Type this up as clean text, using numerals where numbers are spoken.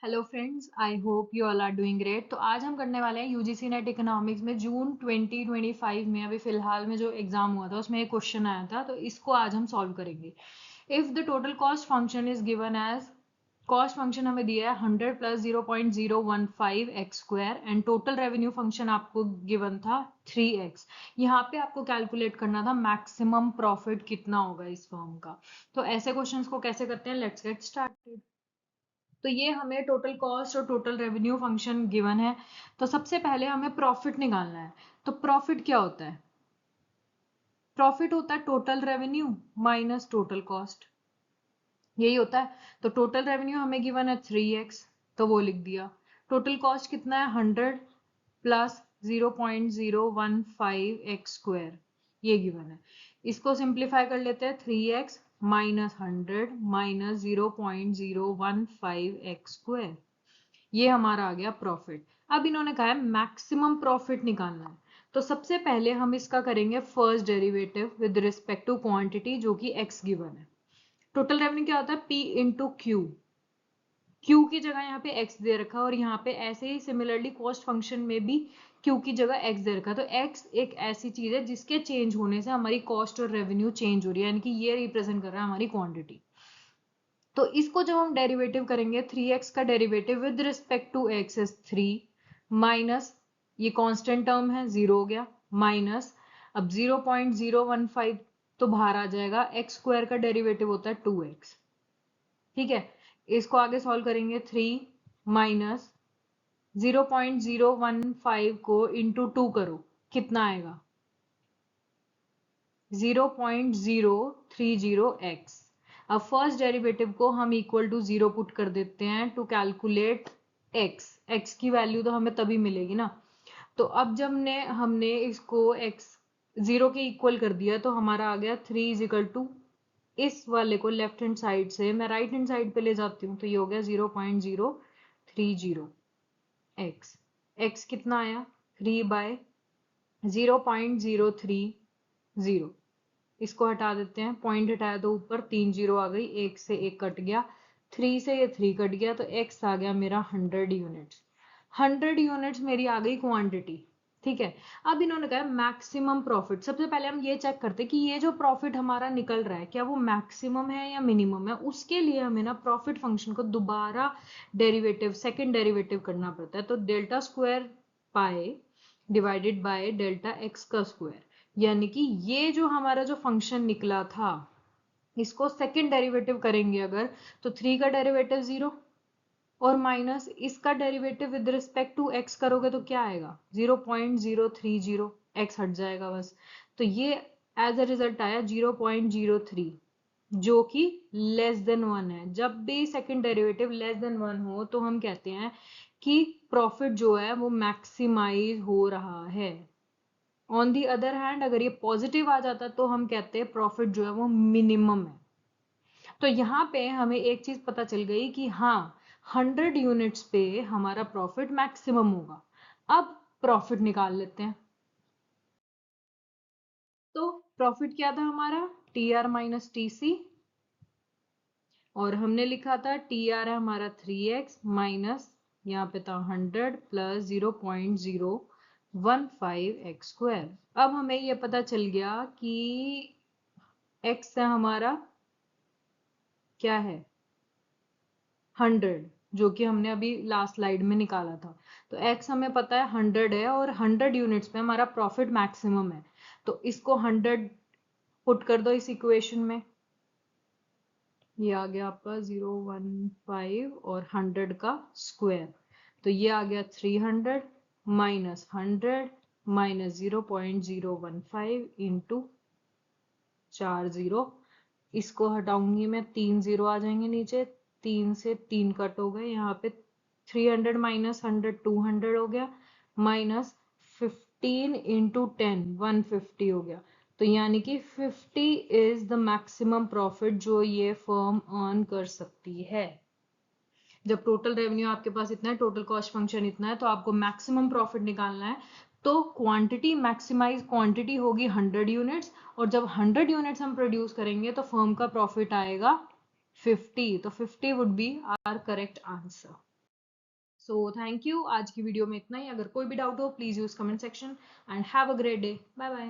Hello friends, I hope you all are doing great. तो आज हम करने वाले हैं यूजीसी नेट इकोनॉमिक्स में जून 2025 में अभी फिलहाल में जो एग्जाम हुआ था उसमें एक क्वेश्चन आया था, तो इसको आज हम सॉल्व करेंगे। If the total cost function is given as, cost function हमें दिया है 100 plus 0.015 x square and total revenue function आपको गिवन था 3x। यहाँ पे आपको कैलकुलेट करना था मैक्सिमम प्रॉफिट कितना होगा इस फर्म का। तो ऐसे क्वेश्चंस को कैसे करते हैं, लेट्स गेट स्टार्टेड। तो ये हमें टोटल कॉस्ट और टोटल रेवेन्यू फंक्शन गिवन है। तो सबसे पहले हमें प्रॉफिट निकालना है। तो प्रॉफिट क्या होता है? प्रॉफिट होता है total revenue minus total cost, यही होता है। तो टोटल रेवेन्यू हमें गिवन है 3x, तो वो लिख दिया। टोटल कॉस्ट कितना है? 100 प्लस 0.015 एक्स स्क्वायर, ये गिवन है। इसको सिंप्लीफाई कर लेते हैं, 3x minus 100 minus 0.015 x square, ये हमारा आ गया प्रॉफिट। अब इन्होंने कहा है मैक्सिमम प्रॉफिट निकालना है। तो सबसे पहले हम इसका करेंगे first derivative with respect to quantity, जो कि x गिवन है। टोटल रेवेन्यू क्या होता है? P into Q. क्यू की जगह यहाँ पे x दे रखा है, और यहाँ पे ऐसे ही सिमिलरली कॉस्ट फंक्शन में भी क्यू की जगह x दे रखा है। तो x एक ऐसी चीज है जिसके चेंज होने से हमारी कॉस्ट और रेवेन्यू चेंज हो रही है, यानी कि ये रिप्रेजेंट कर रहा है हमारी क्वांटिटी। तो इसको जब हम डेरिवेटिव करेंगे, 3x का derivative with respect to x is 3 minus, ये कांस्टेंट टर्म है, 0 हो गया, माइनस अब 0.015 तो बाहर आ जाएगा, x स्क्वायर का डेरिवेटिव होता है 2x। ठीक है, इसको आगे सॉल्व करेंगे, 3 माइनस 0.015 को इंटू 2 करो, कितना आएगा? 0.030x। अब फर्स्ट डेरिवेटिव को हम इक्वल टू 0 पुट कर देते हैं टू कैलकुलेट x की वैल्यू तो हमें तभी मिलेगी ना। तो अब जब हमने इसको x 0 के इक्वल कर दिया, तो हमारा आ गया 3 इज इक्वल टू, इस वाले को लेफ्ट हैंड साइड से मैं राइट हैंड साइड पे ले जाती हूँ, तो ये हो गया 0.030 x। x कितना आया? 3 बाय 0.030। इसको हटा देते हैं, पॉइंट हटाया तो ऊपर 3 जीरो आ गई, एक से एक कट गया, 3 से ये 3 कट गया, तो x आ गया मेरा 100 यूनिट्स। 100 यूनिट्स मेरी आ गई क्वांटिटी। ठीक है, अब इन्होंने कहा मैक्सिमम प्रॉफिट। सबसे पहले हम ये चेक करते हैं कि ये जो प्रॉफिट हमारा निकल रहा है क्या वो मैक्सिमम है या मिनिमम है। उसके लिए हमें ना प्रॉफिट फंक्शन को दोबारा डेरिवेटिव, सेकंड डेरिवेटिव करना पड़ता है। तो delta square pi divided by delta x का स्क्वायर, यानी कि ये जो हमारा जो फंक्शन निकला था, इसको सेकंड डेरिवेटिव करेंगे अगर, तो 3 का डेरिवेटिव 0 और माइनस इसका derivative with respect to x करोगे तो क्या आएगा? 0.030, x हट जाएगा बस। तो ये एज अ रिजल्ट आया 0.03, जो कि लेस देन 1 है। जब भी सेकंड डेरिवेटिव लेस देन 1 हो तो हम कहते हैं कि प्रॉफिट जो है वो मैक्सिमाइज हो रहा है। ऑन दी अदर हैंड अगर ये पॉजिटिव आ जाता तो हम कहते हैं प्रॉफिट जो है वो मिनिमम है। तो यहाँ पे हमें एक चीज पता चल गई कि हाँ, 100 यूनिट्स पे हमारा प्रॉफिट मैक्सिमम होगा। अब प्रॉफिट निकाल लेते हैं। तो प्रॉफिट क्या था हमारा? T R minus T C, और हमने लिखा था टी आर है हमारा 3x माइनस, यहाँ पे था 100 प्लस 0.015 एक्स स्क्वायर। अब हमें ये पता चल गया कि x है हमारा क्या है? 100, जो कि हमने अभी लास्ट स्लाइड में निकाला था। तो x हमें पता है 100 है, और 100 यूनिट्स पे हमारा प्रॉफिट मैक्सिमम है। तो इसको 100 पुट कर दो इस इक्वेशन में, ये आ गया आपका 015 और 100 का स्क्वायर, तो ये आ गया 300 माइनस 100 माइनस 0.015 इंटू 4 जीरो। इसको हटाऊंगी मैं, 3 जीरो आ जाएंगे नीचे, 3 से 3 कट हो गए, यहाँ पे 300 माइनस 100 200 हो गया, माइनस 15 इंटू 10 150 हो गया। तो यानी कि 50 इज द मैक्सिमम प्रॉफिट जो ये फर्म अर्न कर सकती है। जब टोटल रेवेन्यू आपके पास इतना है, टोटल कॉस्ट फंक्शन इतना है, तो आपको मैक्सिमम प्रॉफिट निकालना है। तो क्वांटिटी, मैक्सिमाइज क्वांटिटी होगी 100 यूनिट्स, और जब 100 यूनिट्स हम प्रोड्यूस करेंगे तो फर्म का प्रॉफिट आएगा 50। तो 50 would be our correct answer. So thank you, आज की वीडियो में इतना ही। अगर कोई भी डाउट हो please use comment section and have a great day. Bye bye.